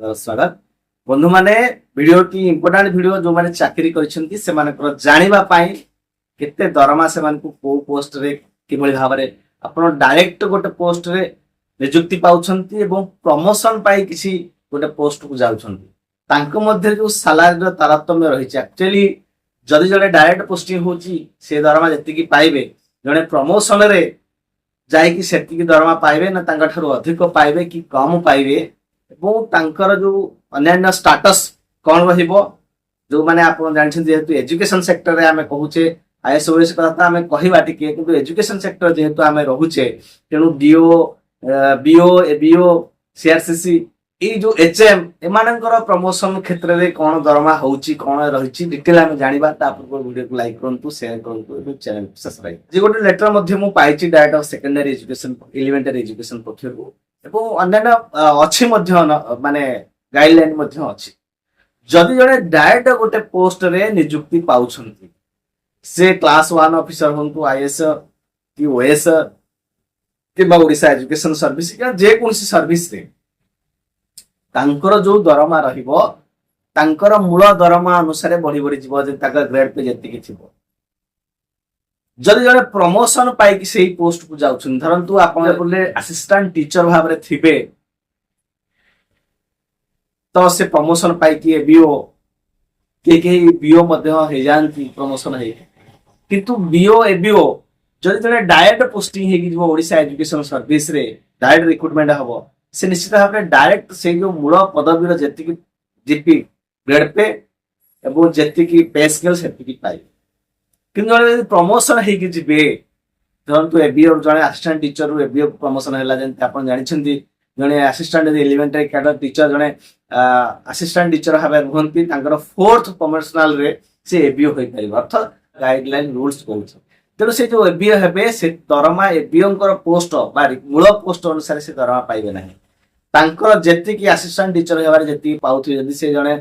स्वागत बंधु माने वीडियो की इंपोर्टेंट वीडियो जो माने चाकरी करिसेंती से मानकर जानिबा पाई केते दरमा से मानकु को पोस्ट रे किभଳି भाबरे आपण डायरेक्ट गोटे पोस्ट रे नियुक्ति पाउछंती एवं प्रमोशन पाई किसी गोटे पोस्ट को जाउछंती तांको मध्ये जो सैलरी रो तारतम्य रहिছে एक्चुअली जदि जने डायरेक्ट पोस्टिंग होची से दरमा जति की पाइबे जने प्रमोशन रे जाई कि सेति की दरमा पाइबे ना तांका ठारो अधिक पाइबे कि कम पाइबे एवं तांकर जो अन्य स्टाटस कौन रहिबो जो माने आपण जानछन जेहेतु एजुकेशन सेक्टर रे हमें कहूचे आईएएस ओएस कथा हमें कहिबा टिके किंतु एजुकेशन सेक्टर जेहेतु हमें रहुचे तेनु डीओ बीओ एबीओ सीआरसीसी ई जो एचएम एमानकर प्रमोशन क्षेत्र रे कोन दरमा होउची कोन रहिची डिटेल हमें जानिबा ता पूर्व वीडियो को लाइक करंतु शेयर करंतु एवं चैनल को सब्सक्राइब जे गोटे लेटर मध्ये मु पाइची direct of secondary education elementary education पक्षरु एवं अन्य अच्छी माने गाइडलाइन मध्ये अच्छी जदि जने डायरेक्ट गोटे पोस्ट रे नियुक्ति पाउछंती से क्लास 1 ऑफिसर होंतु आईएएस कि ओएस कि ओडिशा एजुकेशन सर्विस या जे कोनसी सर्विस रे तांकर जो दरमा रहिबो तांकर मूल दरमा अनुसार बढ़ी बढ़ी जीव जे ताकर ग्रेड पे जति कि थिबो जदि जने प्रमोशन पाई कि सेही पोस्ट को जाउछन धरंतु आपण बोले असिस्टेंट टीचर भाबरे थिबे तो से प्रमोशन पाई कि बीओ के बीओ मध्ये हे जानती प्रमोशन हे किंतु बीओ एबीओ जदि जने डायरेक्ट पोस्टिंग हे कि जो ओडिशा एजुकेशन सर्विस रे डायरेक्ट रिक्रूटमेंट हबो से निश्चित भाव में डायरेक्ट से जो मूल पदवी जेति कि जीपी ग्रेड पे एवं जेति कि पे स्केल सेति कि पाई किंतु जने प्रमोशन हे कि जिबे धरंतु एबीओ जने असिस्टेंट टीचर रु एबीओ प्रमोशन हैला जेन आपण जानि छथि जने असिस्टेंट एलिमेंटरी कैडर टीचर जने असिस्टेंट टीचर हाबे रुहंती तांकर फोर्थ प्रमोशनल रे से एबीओ होई परिबो अर्थ गाइडलाइन रूल्स कहउछ तेनो से जो एबीओ हेबे से दरमा एबीओ कर पोस्ट बा मूल पोस्ट अनुसार से दरमा पाइबे नाही तांकर जेति कि असिस्टेंट टीचर हेबार जेति पाउथि जदि से जने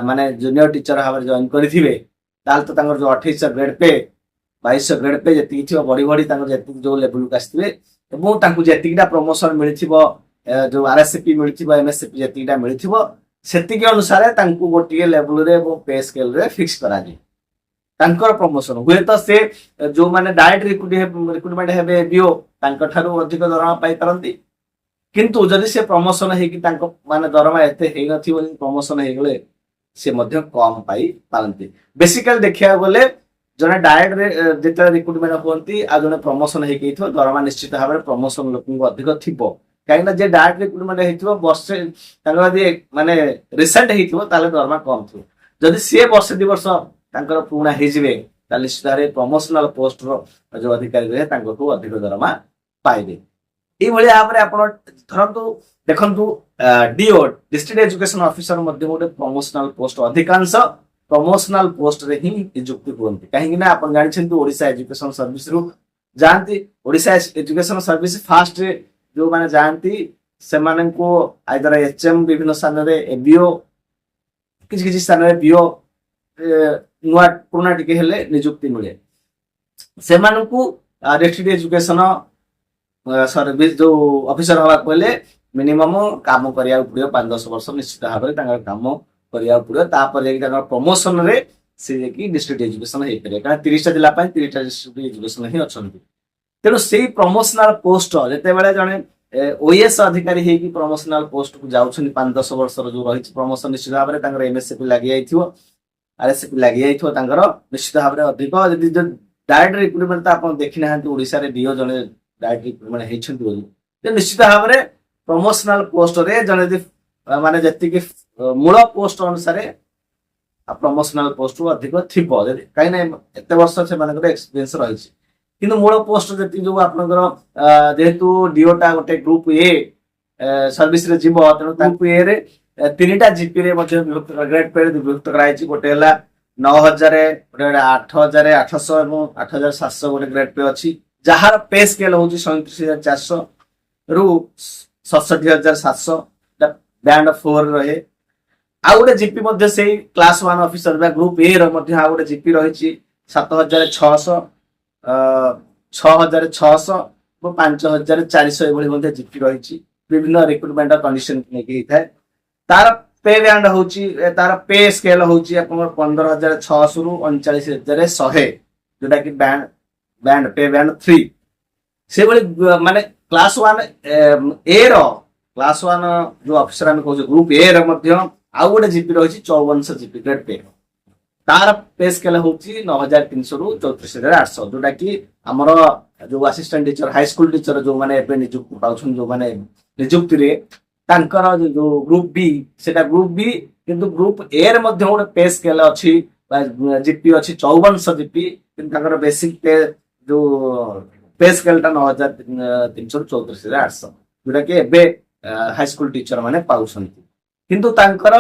माने जूनियर टीचर हाबे जॉइन करिथिबे ताल तो तांकर जो 2800 ग्रेड पे 2200 ग्रेड पे जेति थिबो बडी बडी तांकर जेति जो लेवल को आस्थिबे एवं तांकु जेतिटा प्रमोशन मिलिथिबो जो आरएससीपी मिलिथिबो एमएससीपी जेतिटा मिलिथिबो सेति के अनुसार तांकु गोटिए लेवल रे एवं पे स्केल रे फिक्स करा जी तांकर प्रमोशन हुए तो से जो माने डायरेक्ट रिक्रूटमेंट हेबे बीओ तांकर ठारू अधिक दरमा पाई परंती किंतु जदि से प्रमोशन हे कि तांको माने दरमा एते हे नथिबो प्रमोशन हे गले से मध्य कम पाई पारंती बेसिकली देखिया गले जने डायरेक्ट जेते रिक्रूटमेंट होंती आ जने प्रमोशन हे कि दरमा निश्चित भाबरे प्रमोशन लोक को अधिक थिबो काइना जे डायरेक्ट रिक्रूटमेंट हेथिबो वर्षे तांकर यदि माने रिसेंट हेथिबो ताले दरमा कम थिबो जदि से वर्ष 2 वर्ष तांकर पुणा हे जिवे ताले निश्चित प्रमोशनल पोस्ट रो जो अधिकारी रहे तांको को अधिक दरमा पाइबे ए भली आपरे आपण धरंतु देखंतु डीओ डिस्ट्रिक्ट एजुकेशन ऑफिसर मध्ये गोटे प्रमोशनल पोस्ट अधिकांश प्रमोशनल पोस्ट रे ही नियुक्ति होंती काहे ना आपण जानि छथि ओडिशा एजुकेशन सर्विस रु जानती ओडिशा एजुकेशन सर्विस फास्ट जो माने जानती से माने को आइदर एचएम विभिन्न स्थान रे एबीओ किछ किछ स्थान रे बीओ नुआ पुना टिके हेले नियुक्ति मिले से माने को डिस्ट्रिक्ट एजुकेशन सर्विस जो ऑफिसर हवा कहले मिनिमम काम करिया पड़ियो 5-10 वर्ष निश्चित भाव में तांगर काम करिया पड़ियो तापर जे तांगर प्रमोशन रे से जे कि डिस्ट्रिक्ट एजुकेशन हे करे कारण 30 टा जिला पय 30 टा डिस्ट्रिक्ट एजुकेशन ही अछंती तेनो सेही प्रमोशनल पोस्ट जते बेले जने ओएस अधिकारी हे कि प्रमोशनल पोस्ट को जाउछन 5-10 वर्ष जो रही प्रमोशन निश्चित भाव में तांगर एमएससीपी लागि जाइथियो आरएससीपी लागि जाइथियो तांगर निश्चित भाव में अधिक यदि डायरेक्ट रिक्रूटमेंट त आपण देखि नाहंती ओडिसा रे डीओ जने डायरेक्ट रिक्रूटमेंट हेछंती बोली ते निश्चित भाव में प्रमोशनल पोस्ट रे जने यदि माने जति कि मूल पोस्ट अनुसार प्रमोशनल पोस्ट अधिक थिबो काई ना एते वर्ष से मानकर एक्सपीरियंस रही किंतु मूल पोस्ट जति जो आपनकर जेहेतु डीओटा गोटे ग्रुप ए सर्विस रे जीवो तनो ग्रुप ए रे 3टा जीपी रे मध्ये विभक्त ग्रेड पे विभक्त कराइछि गोटे हला 9000 गोटे 8000 800 एवं 8700 गोटे ग्रेड पे अछि जहार पे स्केल होछि 37400 रु 67700 बैंड 4 रहे आ गोटे जीपी मध्ये सेही क्लास 1 ऑफिसर बा ग्रुप ए रो मध्ये आ गोटे जीपी रहिछि 7600 6600 5400 एभली मध्ये जीपी रहिछि विभिन्न रिक्रूटमेंट कंडीशन ने कि थाए तार पे बैंड होची तार पे स्केल होची आपन 15,600 रु 39,100 जोटा कि बैंड बैंड पे बैंड 3 से बळे माने क्लास 1 ए रो क्लास 1 जो ऑफिसर हम कहू ग्रुप ए रो मध्य आ गोटे जीपी रही 5400 जीपी ग्रेड पे तार पे स्केल होची 9,300 रु 34,800 जोटा कि हमर जो assistant teacher high school teacher जो माने एबे नियुक्ति पाउछन जो माने नियुक्ति रे तांकर जो ग्रुप बी सेटा ग्रुप बी किंतु ग्रुप ए रे मध्ये गोटे पे स्केल अछि जीपी अछि 5400 जीपी किंतु तांकर बेसिक पे जो पे स्केल टा 9,300 34,800 जोटा कि एबे हाई स्कूल टीचर माने पाउछंती किंतु तांकर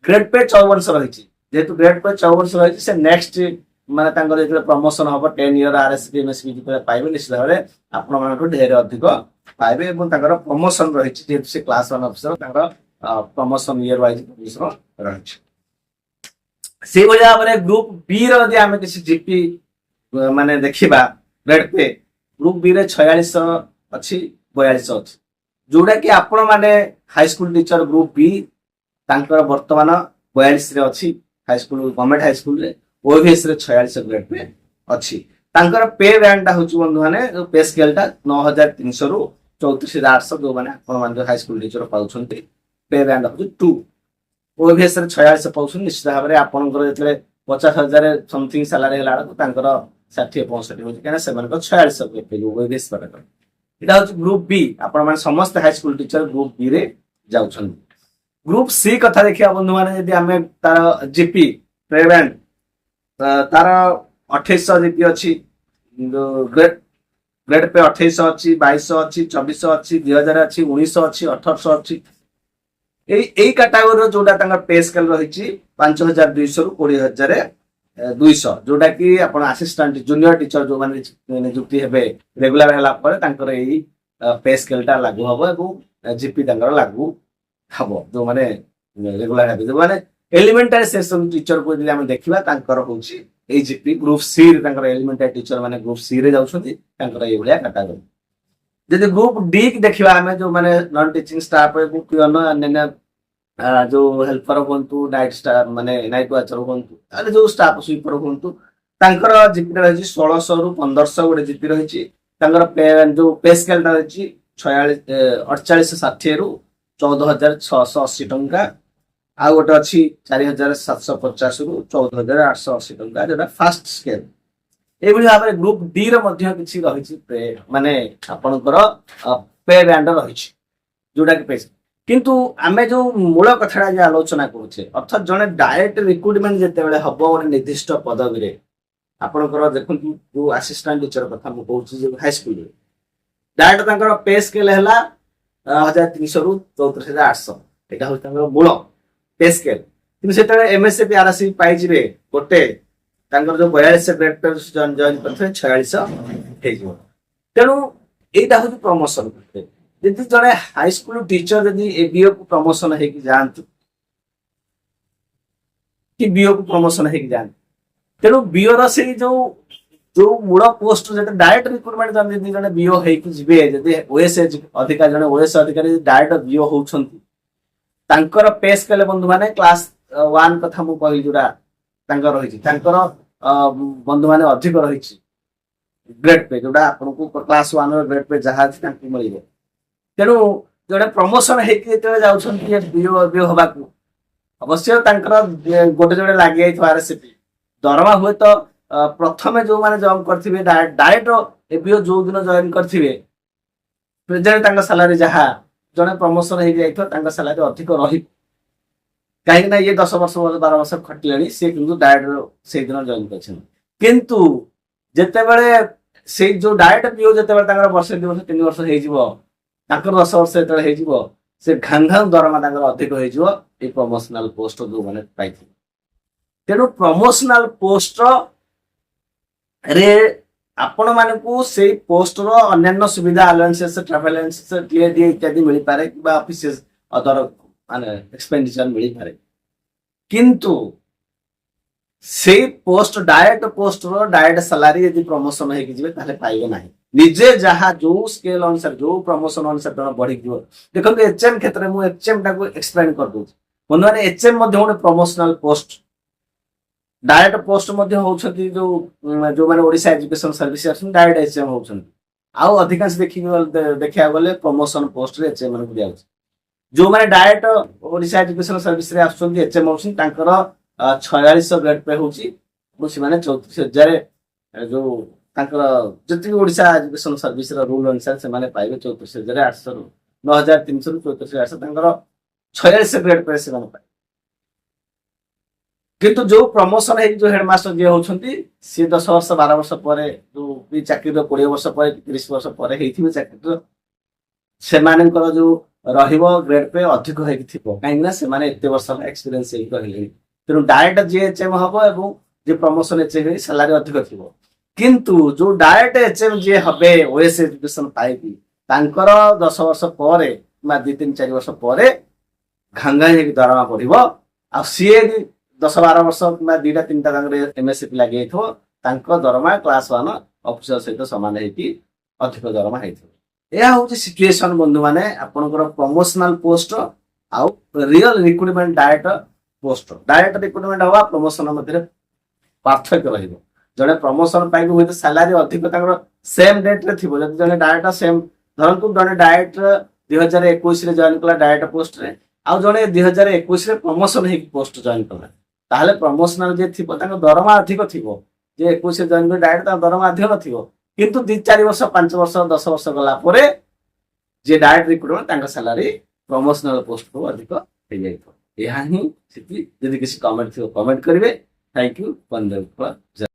ग्रेड पे 5400 रहिछि जेतु ग्रेड पे 5400 रहिछि से नेक्स्ट माने तांकर जे प्रमोशन हबो 10 इयर आरएसपी एमएसपी जे पाइबे निश्चित भाबे आपण मानक ढेर अधिक पाइबे एवं तांकर प्रमोशन रहिछि जेतु से क्लास 1 ऑफिसर तांकर प्रमोशन ईयर वाइज प्रमोशन रहिछि से भलिया हमरे ग्रुप बी रो जे हम किसी जीपी माने देखिबा ग्रेड पे ग्रुप बी रे 4600 अछि 4200 अछि जोडा कि आपण माने high school teacher group B तांकर वर्तमान 42 रे अछि high school government high school रे ओवीएस रे 4600 ग्रेड पे अछि तांकर पे बैंड टा होची बंधु माने पे स्केल टा 9,300 रु 34,800 जो माने आपण माने हाई स्कूल टीचर पाउछंती पे बैंड होची 2 ओवीएस रे 4600 पाउछन निश्चित भाबरे आपनकर जेतले 50,000 समथिंग सैलरी हला तांकर 60-65 होची केना सेवन को 4600 पे ओवीएस पर इटा होची ग्रुप बी आपण माने समस्त high school teacher group B रे जाउछन ग्रुप सी कथा देखिया बंधु माने यदि हमें तार जीपी पे बैंड तार 2800 जीपी अछि ग्रेड ग्रेड पे 2800 अछि 2200 अछि 2400 अछि 2000 अछि 1900 अछि 1800 अछि एई कैटेगरी जोटा तांगर पे स्केल रहिछि 5200 रु 20,200 जोटा कि आपण असिस्टेंट जूनियर टीचर जो माने नियुक्ति हेबे रेगुलर हला पर तांकर एई पे स्केल टा लागू हबो एवं जीपी तांगर लागू हबो जो माने रेगुलर हेबे जो माने एलिमेंटरी सेक्शन टीचर को हम देखिबा तांकर होछि ए जीपी ग्रुप सी रे तांकर एलिमेंटरी टीचर माने ग्रुप सी रे जाउछथि तांकर ए भलिया कैटेगरी जदि ग्रुप डी की देखिबा हमें जो माने नॉन टीचिंग स्टाफ को पियन अन्य जो हेल्पर होंतु नाइट स्टाफ माने नाइट वाचर होंतु अरे जो स्टाफ स्वीपर होंतु तांकर जीपी रहिछि 1600 रु 1500 गोटे जीपी रहिछि तांकर पे जो पे स्केल ता रहिछि 4860 रु 14,680 टंका आ गोटे अछि 4,750 रु 14,880 टंका जेटा फास्ट स्केल ए भली भाबरे ग्रुप डी रो मध्ये किछि रहिछि माने आपनकर पे बैंड रहिछि जोटा कि पे किंतु आमे जो मूल कथाडा जे आलोचना करूछे अर्थात जने डायरेक्ट रिक्रूटमेंट जेते बेले हबो ओने निर्दिष्ट पदवी रे आपनकर देखंतु जो असिस्टेंट टीचर कथा मु कहूछि जे हाई स्कूल रे डायरेक्ट तांकर पे स्केल हला 1,300 रु 34,800 एटा होय तांकर मूल पे स्केल किंतु सेते एमएससी आरसी पाइ जिवे गोटे तांकर जो 42 ग्रेड पे जॉइन करथे 4600 हे जिवो तेनु एटा होय प्रमोशन यदि जड़े हाई स्कूल टीचर यदि बीओ को प्रमोशन है कि जानतु कि बीओ को प्रमोशन है कि जानतु तेणु बीओ रो से जो जो मूल पोस्ट जेते डायरेक्ट रिक्रूटमेंट जन यदि जने बीओ है कि जिवे यदि ओएस अधिकारी जने ओएस अधिकारी डायरेक्ट बीओ होउछंती तांकर पे स्केल बंधु माने क्लास 1 कथा मु कहली जुडा तांकर रहिछि तांकर बंधु माने अधिक रहिछि ग्रेड पे जोडा आपन को क्लास 1 रो ग्रेड पे जहा तांको मिलिबो तेणु जोड़े प्रमोशन हेकि जाउछंती बीओ बीओ हबाकू अवश्य तांकर गोटे जोड़े लागि आइ आरसीपी दरमा हुए तो प्रथमे जो माने जॉब करथिबे डायरेक्ट एबीओ जो दिन जॉइन करथिबे प्रेजेंट तांका सैलरी जहा जने प्रमोशन हे जाइथो तांका सैलरी अधिक रही काहे ना ये 10 वर्ष 12 वर्ष खटलेनी से किंतु डायरेक्ट से दिन जॉइन करछन किंतु जेते बेले से जो डायरेक्ट बीओ जेते बेले तांकर वर्ष 2 वर्ष 3 वर्ष हे जिवो ताकर 10 वर्ष जेते हे जिवो से घांघां दरमा तांकर अधिक हे जिवो ए प्रमोशनल पोस्ट जो माने पाइथि तेनु प्रमोशनल पोस्ट रे आपण मानकू से पोस्ट रो अन्य सुविधा अलाउंसेस ट्रैवल अलाउंसेस डी इत्यादि मिली पारे कि ऑफिसेस अदर माने एक्सपेंडिचर मिली पारे किंतु से पोस्ट डायरेक्ट सैलरी यदि प्रमोशन है कि जिवे ताले पाइबे नाही निजे जहा जो स्केल अनुसार जो प्रमोशन अनुसार तो बढ़ी दियो देखो एचएम क्षेत्र में एचएम टा को एक्सप्लेन कर दो ବନ୍ଧୁମାନେ ଏଚଏମ୍ ମଧ୍ୟ ଗୋଟେ ପ୍ରମୋସନାଲ ପୋଷ୍ଟ, ଡାଇରେକ୍ଟ ପୋଷ୍ଟ ମଧ୍ୟ ହଉଛନ୍ତି ଯୋଉମାନେ ଓଡିଶା ଏଜୁକେସନ ସର୍ଭିସ ଆସୁଛନ୍ତି ଡାଇରେକ୍ଟ ଏଚଏମ୍ ହଉଛନ୍ତି। ଆଉ ଅଧିକାଂଶ ଦେଖିବାକୁ ଗଲେ ପ୍ରମୋସନ ପୋଷ୍ଟରେ ଏଚଏମ୍ ମାନଙ୍କୁ ଦିଆଯାଉଛି। ଯୋଉମାନେ ଡାଇରେକ୍ଟ ଓଡିଶା ଏଜୁକେସନ ସର୍ଭିସରେ ଆସୁଛନ୍ତି ଏଚଏମ୍ ହଉଛନ୍ତି ତାଙ୍କର 4600 ଗ୍ରେଡ୍ ପେ ହଉଛି ଏବଂ ସେମାନେ 34,000 ଯୋଉ ତାଙ୍କର ଯେତିକି ଓଡିଶା ଏଜୁକେସନ ସର୍ଭିସର ରୁଲ ଅନୁସାରେ ସେମାନେ ପାଇବେ 34,800 ରୁ 9,300 ରୁ 34,800 ତାଙ୍କର 4600 ଗ୍ରେଡ୍ ପେ ସେମାନେ ପାଇବେ। କିନ୍ତୁ ଯୋଉ ପ୍ରମୋସନ ହେଇକି ଯୋଉ ହେଡମାଷ୍ଟର ଯିଏ ହଉଛନ୍ତି ସିଏ 10 ବର୍ଷ 12 ବର୍ଷ ପରେ ଯୋଉ ବି ଚାକିରିର 20 ବର୍ଷ ପରେ 30 ବର୍ଷ ପରେ ହେଇଥିବେ ଚାକିରିର ସେମାନଙ୍କର ଯୋଉ ରହିବ ଗ୍ରେଡ୍ ପେ ଅଧିକ ହେଇକି ଥିବ, କାହିଁକି ନା ସେମାନେ ଏତେ ବର୍ଷ ଏକ୍ସପିରିଏନ୍ସ ହେଇକି ରହିଲେଣି। ତେଣୁ ଡାଇରେକ୍ଟ ଯିଏ ଏଚଏମ୍ ହବ ଏବଂ ଯିଏ ପ୍ରମୋସନ ଏଚଏମ୍ ହେଇ ସାଲାରୀ ଅଧିକ ଥିବ। କିନ୍ତୁ ଯୋଉ ଡାଇରେକ୍ଟ ଏଚଏମ୍ ଯିଏ ହବେ ଓଏସ୍ ଏଜୁକେସନ ପାଇକି ତାଙ୍କର 10 ବର୍ଷ ପରେ ବା 2-3-4 ବର୍ଷ ପରେ ଘାଙ୍ଗା ହେଇକି ଦରମା ପଡିବ। ଆଉ ସିଏ 10-12 ବର୍ଷ କିମ୍ବା 2-3ଟା ତାଙ୍କର ଏମଏସସି ଲାଗି ଯାଇଥିବ ତାଙ୍କ ଦରମା କ୍ଲାସ 1 ଅଫିସର ସହିତ ସମାନ ହେଇକି ଅଧିକ ଦରମା ହେଇଥିବ। ଏହା ହଉଛି ସିଚୁଏସନ ବନ୍ଧୁମାନେ ଆପଣଙ୍କର ପ୍ରମୋସନାଲ ପୋଷ୍ଟ ଆଉ real recruitment direct post. Direct recruitment ହବା ପ୍ରମୋସନ ମଧ୍ୟରେ ପାର୍ଥକ୍ୟ ରହିବ। ଜଣେ ପ୍ରମୋସନ ପାଇକି ହୁଏତ ସାଲାରୀ ଅଧିକ ତାଙ୍କର ସେମ୍ ଡେଟ୍ ରେ ଥିବ। ଯଦି ଜଣେ ଡାଇରେକ୍ଟ ସେମ୍ ଧରନ୍ତୁ ଜଣେ ଡାଇରେକ୍ଟ 2021 ରେ ଜଏନ୍ କଲା ଡାଇରେକ୍ଟ ପୋଷ୍ଟରେ, ଆଉ ଜଣେ 2021 ରେ ପ୍ରମୋସନ ହେଇକି ପୋଷ୍ଟ ଜଏନ୍ କଲା, ତାହେଲେ ପ୍ରମୋସନାଲ ଯିଏ ଥିବ ତାଙ୍କ ଦରମା ଅଧିକ ଥିବ। ଯେ 21 ରେ ଜଏନ୍ କରି ଡାଇରେକ୍ଟ ତାଙ୍କ ଦରମା ଅଧିକ ନଥିବ। କିନ୍ତୁ 2-4 ବର୍ଷ 5 ବର୍ଷ 10 ବର୍ଷ ଗଲା ପରେ ଯିଏ ଡାଇରେକ୍ଟ ରିକ୍ରୁଟମେଣ୍ଟ ତାଙ୍କ ସାଲାରୀ ପ୍ରମୋସନାଲ ପୋଷ୍ଟରୁ ଅଧିକ ହେଇଯାଇଥିବ। ଏହା ହିଁ ସ୍ଥିତି। ଯଦି କିଛି କମେଣ୍ଟ ଥିବ କମେଣ୍ଟ କରିବେ। Thank you. ବନ୍ଦେ ମାତରମ୍।